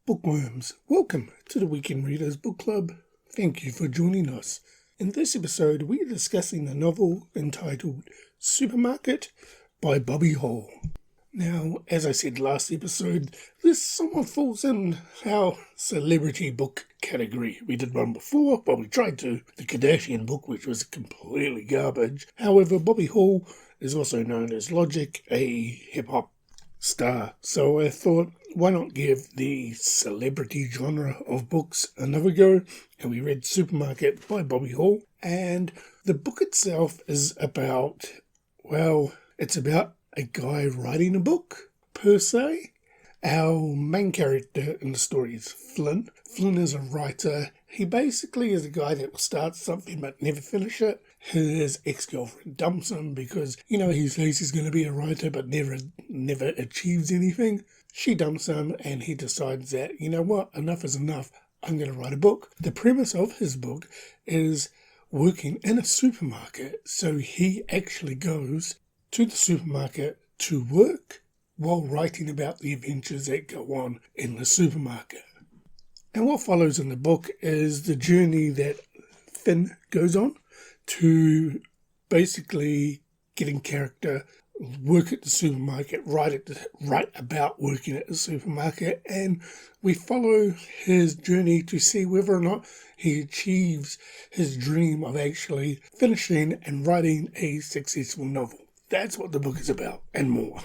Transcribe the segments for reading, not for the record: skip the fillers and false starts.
Bookworms, welcome to the Weekend Readers Book Club. Thank you for joining us. In this episode, we are discussing the novel entitled Supermarket by Bobby Hall. Now, as I said last episode, this somewhat falls in our celebrity book category. We did one before, but we tried to. The Kardashian book, which was completely garbage. However, Bobby Hall is also known as Logic, a hip-hop star. So I thought, why not give the celebrity genre of books another go? And we read Supermarket by Bobby Hall. And the book itself is about, it's about a guy writing a book, per se. Our main character in the story is Flynn. Flynn is a writer. He basically is a guy that will start something but never finish it. His ex-girlfriend dumps him because, he says he's going to be a writer but never achieves anything. She dumps him and he decides that, enough is enough. I'm going to write a book. The premise of his book is working in a supermarket. So he actually goes to the supermarket to work while writing about the adventures that go on in the supermarket. And what follows in the book is the journey that Finn goes on to basically getting character, work at the supermarket, write about working at the supermarket, and we follow his journey to see whether or not he achieves his dream of actually finishing and writing a successful novel. That's what the book is about, and more.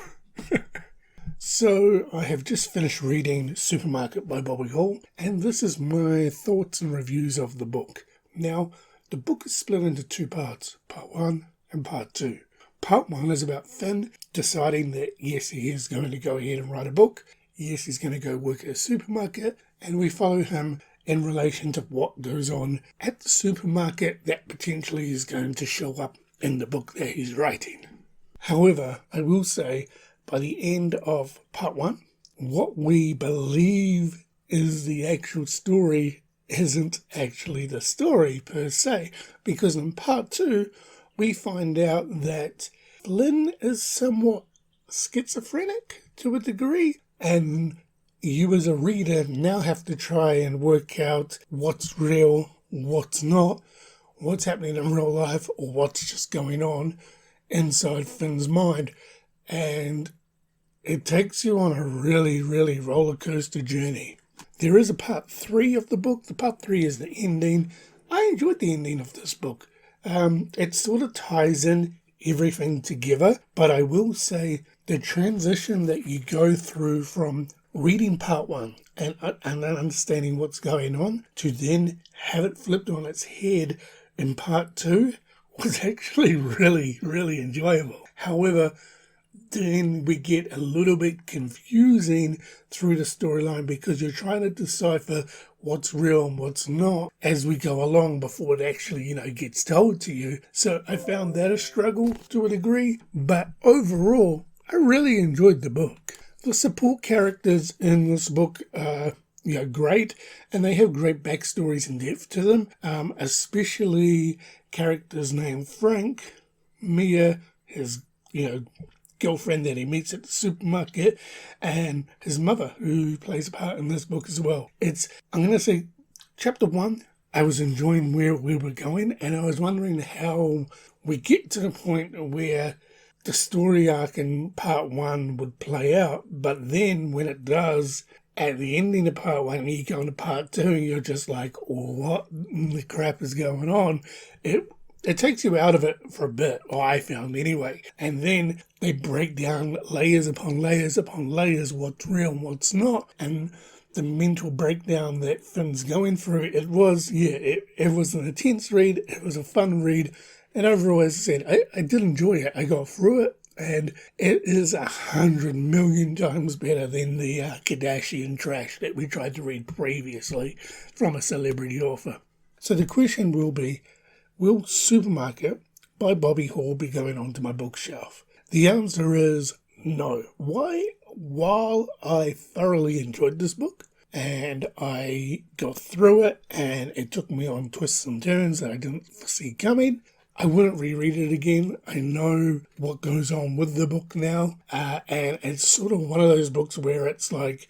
So, I have just finished reading Supermarket by Bobby Hall, and this is my thoughts and reviews of the book. Now, the book is split into two parts, part 1 and part 2. Part 1 is about Finn deciding that yes, he is going to go ahead and write a book. Yes, he's going to go work at a supermarket, and we follow him in relation to what goes on at the supermarket that potentially is going to show up in the book that he's writing. However, I will say, by the end of part 1, what we believe is the actual story isn't actually the story per se, because in part 2, we find out that Flynn is somewhat schizophrenic to a degree, and you as a reader now have to try and work out what's real, what's not, what's happening in real life, or what's just going on inside Finn's mind. And it takes you on a really, really roller coaster journey. There is a part 3 of the book. The part 3 is the ending. I enjoyed the ending of this book. It sort of ties in everything together, but I will say the transition that you go through from reading part 1 and understanding what's going on to then have it flipped on its head in part 2 was actually really, really enjoyable. However, then we get a little bit confusing through the storyline because you're trying to decipher what's real and what's not as we go along before it actually, gets told to you. So I found that a struggle to a degree, but overall, I really enjoyed the book. The support characters in this book are great, and they have great backstories and depth to them, especially characters named Frank, Mia, his, girlfriend that he meets at the supermarket, and his mother, who plays a part in this book as well. I'm going to say, chapter 1, I was enjoying where we were going, and I was wondering how we get to the point where the story arc in part 1 would play out, but then when it does, at the ending of part 1 and you go into part 2, you're just like, what the crap is going on? It takes you out of it for a bit, or I found anyway. And then they break down layers upon layers upon layers, what's real and what's not. And the mental breakdown that Finn's going through, it was an intense read, it was a fun read. And overall, as I said, I did enjoy it. I got through it, and it is 100 million times better than the Kardashian trash that we tried to read previously from a celebrity author. So the question will be, will Supermarket by Bobby Hall be going onto my bookshelf? The answer is no. Why? While I thoroughly enjoyed this book and I got through it and it took me on twists and turns that I didn't foresee coming, I wouldn't reread it again. I know what goes on with the book now, and it's sort of one of those books where it's like,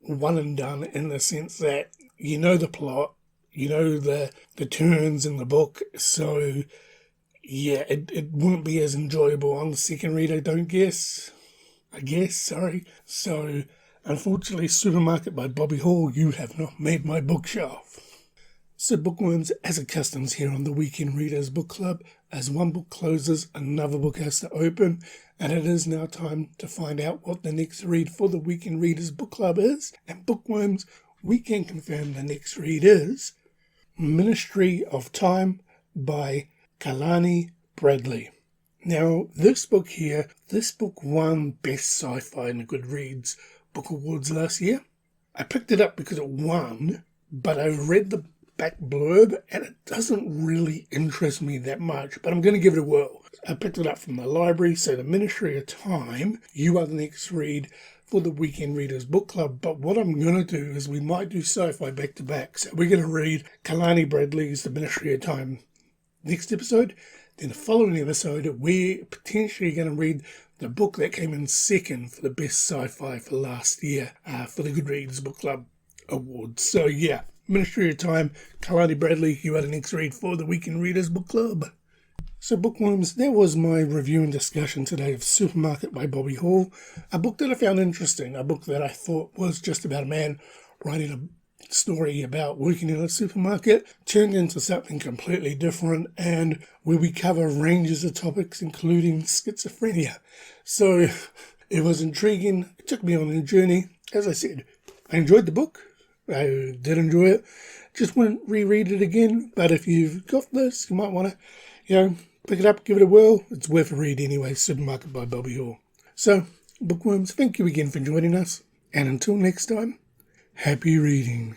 one and done in the sense that you know the plot, you know the turns in the book, so yeah, it wouldn't be as enjoyable on the second read, I guess, sorry. So, unfortunately, Supermarket by Bobby Hall, you have not made my bookshelf. So Bookworms, as it customs here on the Weekend Readers Book Club, as one book closes, another book has to open, and it is now time to find out what the next read for the Weekend Readers Book Club is. And Bookworms, we can confirm the next read is Ministry of Time by Kalani Bradley. Now, this book won Best Sci-Fi in the Goodreads Book Awards last year. I picked it up because it won, but I read the back blurb and it doesn't really interest me that much, but I'm going to give it a whirl. I picked it up from the library, so the Ministry of Time, you are the next read for the Weekend Readers Book Club, but what I'm going to do is we might do sci-fi back to back. So we're going to read Kalani Bradley's The Ministry of Time next episode. Then the following episode, we're potentially going to read the book that came in second for the best sci-fi for last year for the Goodreads Book Club Awards. So yeah, Ministry of Time, Kalani Bradley, you are the next read for the Weekend Readers Book Club. So Bookworms, that was my review and discussion today of Supermarket by Bobby Hall, a book that I found interesting, a book that I thought was just about a man writing a story about working in a supermarket, turned into something completely different, and where we cover ranges of topics including schizophrenia. So it was intriguing, it took me on a journey. As I said, I enjoyed the book, I did enjoy it, just wouldn't reread it again, but if you've got this, you might want to, pick it up, give it a whirl. It's worth a read anyway, Supermarket by Bobby Hall. So, Bookworms, thank you again for joining us, and until next time, happy reading.